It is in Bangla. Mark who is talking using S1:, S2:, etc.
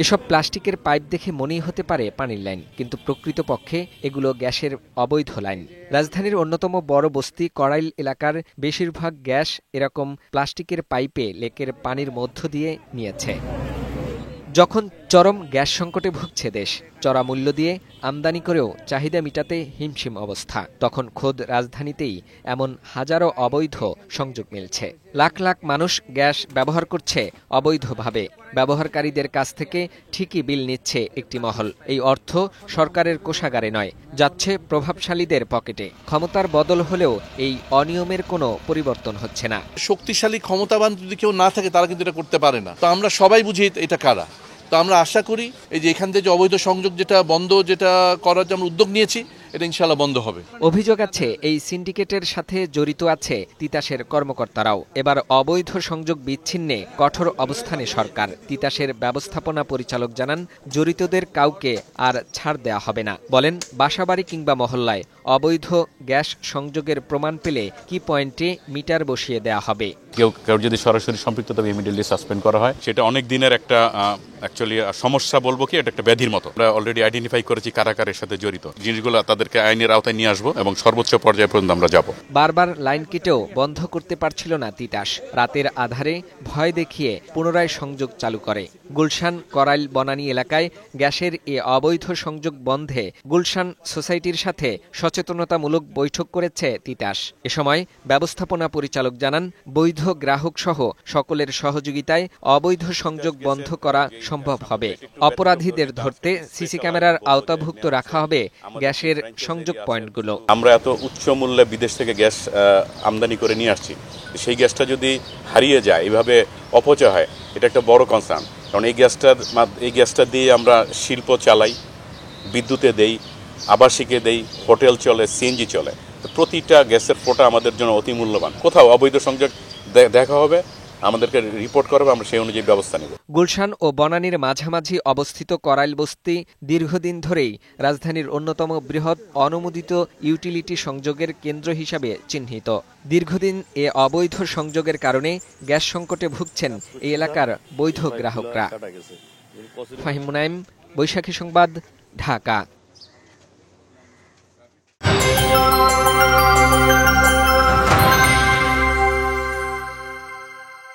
S1: এসব প্লাস্টিকের পাইপ দেখে মনেই হতে পারে পানির লাইন, কিন্তু প্রকৃতপক্ষে এগুলো গ্যাসের অবৈধ লাইন। রাজধানীর অন্যতম বড় বস্তি কড়াইল এলাকার বেশিরভাগ গ্যাস এরকম প্লাস্টিকের পাইপে লেকের পানির মধ্য দিয়ে নিয়েছে। যখন চরম গ্যাস সংকটে ভুগছে দেশ, চড়া মূল্য দিয়ে আমদানি করেও চাহিদা মিটাতে হিমশিম অবস্থা, তখন খোদ রাজধানীতেই এমন হাজারো অবৈধ সংযোগ মিলছে। লাখ লাখ মানুষ গ্যাস ব্যবহার করছে অবৈধভাবে। ব্যবহারকারীদের কাছ থেকে ঠিকই বিল নিচ্ছে একটি মহল। এই অর্থ সরকারের কোষাগারে নয়, যাচ্ছে প্রভাবশালীদের পকেটে। ক্ষমতার বদল হলেও এই অনিয়মের কোনো পরিবর্তন হচ্ছে না।
S2: শক্তিশালী ক্ষমতাবান যদি কেউ না থাকে তারা কিন্তু এটা করতে পারে না। তো আমরা সবাই বুঝি এটা কারা। তো আমরা আশা করি এই যে এখান থেকে যে অবৈধ সংযোগ যেটা করার যে আমরা উদ্যোগ নিয়েছি, এটা ইনশাআল্লাহ বন্ধ হবে।
S1: অভিযোগ আছে এই সিন্ডিকেটের সাথে জড়িত আছে তিতাসের কর্মকর্তারাও। এবার অবৈধ সংযোগ বিচ্ছিন্নে কঠোর অবস্থানে সরকার। তিতাসের ব্যবস্থাপনা পরিচালক জানান, জড়িতদের কাউকে আর ছাড় দেয়া হবে না। বলেন, বাসাবাড়ি কিংবা মহল্লায় অবৈধ গ্যাস সংযোগের প্রমাণ পেলে কি পয়েন্টে মিটার বসিয়ে দেয়া হবে।
S3: কেউ যদি সরাসরি সম্পৃক্ত তবে ইমিডিয়েটলি সাসপেন্ড করা হয়। সেটা অনেক দিনের একটা অ্যাকচুয়ালি সমস্যা বলবো কি, এটা একটা ব্যাধির মতো। আমরা অলরেডি আইডেন্টিফাই করেছি কারা কারের সাথে জড়িত। জিনিসগুলো তাদেরকে আইনের আওতায় নিয়ে আসবো এবং সর্বোচ্চ পর্যায়ে পর্যন্ত আমরা যাব।
S1: বারবার লাইন কেটেও বন্ধ করতে পারছিল না তিতাস। রাতের আধারে ভয় দেখিয়ে পুনরায় সংযোগ চালু করে। গুলশান করাইল বনানী এলাকায় গ্যাসের এ অবৈধ সংযোগ বন্ধে গুলশান সোসাইটির সাথে সচেতনতামূলক বৈঠক করেছে তিতাস। এ সময় ব্যবস্থাপনা পরিচালক জানান, বৈধ গ্রাহক সহ সকলের সহযোগিতায় অবৈধ সংযোগ বন্ধ করা সম্ভব হবে। অপরাধীদের ধরতে সিসি ক্যামেরার আওতাভুক্ত রাখা হবে গ্যাসের সংযোগ পয়েন্টগুলো।
S3: আমরা এত উচ্চ মূল্যে বিদেশ থেকে গ্যাস আমদানি করে নিয়ে আসছি, সেই গ্যাসটা যদি হারিয়ে যায়, এইভাবে অপচয় হয়, এটা একটা বড় কনসার্ন। কারণ এই গ্যাসটা দিয়ে আমরা শিল্প চালাই, বিদ্যুতে দেই, আবাসিকে দেই, হোটেল চলে, সিএনজি চলে। প্রতিটা গ্যাসের ফোঁটা আমাদের জন্য অতি মূল্যবান। কোথাও অবৈধ সংযোগ দেখা হবে, আমাদেরকে রিপোর্ট করবে, আমরা সেই অনুযায়ী ব্যবস্থা নেব।
S1: গুলশান ও বনানীর মাঝামাঝি অবস্থিত করাইল বস্তি দীর্ঘদিন ধরেই রাজধানীর অন্যতম বৃহৎ অনুমোদিত ইউটিলিটি সংযোগের কেন্দ্র হিসাবে চিহ্নিত। দীর্ঘদিন এ অবৈধ সংযোগের কারণে গ্যাস সংকটে ভুগছেন এই এলাকার বৈধ গ্রাহকরা। ফাহিম মুনাইম, বৈশাখী সংবাদ, ঢাকা।